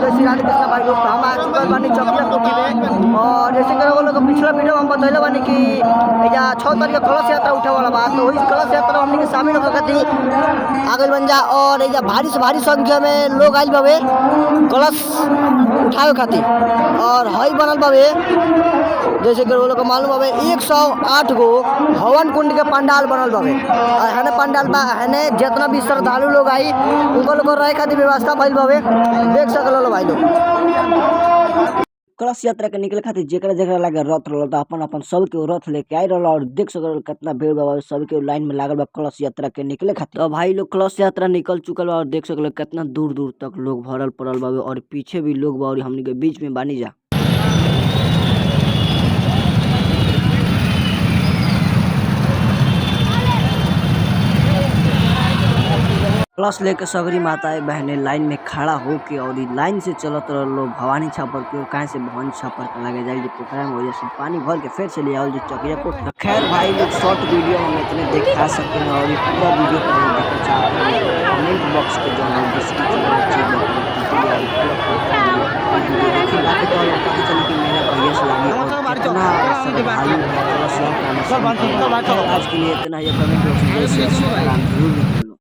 जय श्री राधे कृष्ण भाई लोग। तो हम आ चुकल बानी चकिया कोठी में और जैसे कि वो लोग पिछला वीडियो में हम बतैले बानी कि एजा 6 तारीख के कलश यात्रा उठे वाला बा। तो इस कलश यात्रा हमनी के शामिल होकर खातिर आ गइल बन जा और एजा भारी से भारी संख्या में लोग आइल बावे कलश उठावे खातिर। और हई बनल बावे जैसे कि वो लोग को मालूम बावे 108 गो हवन कुंड के पंडाल बनल बावे। हने पंडाल बा हने जितना भी श्रद्धालु लोग आई उनको लोग रहे खातिर व्यवस्था भइल बावे, देख सकल भाई लोग। कलश यात्रा के निकले खातिर जेकरा जेकरा लागे रथ रहल त अपन अपन सब के रथ लेके आई रहल और देख सकल कितना भीड़ बा, सब के लाइन में लागल बा कलश यात्रा के निकले खातिर। तो भाई लोग कलश यात्रा निकल चुकल बा और देख सकल कितना दूर दूर तक लोग भरल पड़ल बावे और पीछे भी लोग बा और हमनी के बीच में बानी जा। कलश लेके सगरी माताएं बहने लाइन में खड़ा होके और लाइन से चलत रहो भवानी छापर के कहाँ से भवानी छापर के लगे जाए पोखरा में वजह से पानी भर के फिर से ले आओ चकिया को। खैर भाई लोग शॉर्ट वीडियो में इतने दिखा सकते हैं और पूरा वीडियो को देखना चाहते हैं कमेंट बॉक्स के जो है डिस्क्रिप्शन आज के लिए इतना ही कमेंट बॉक्स में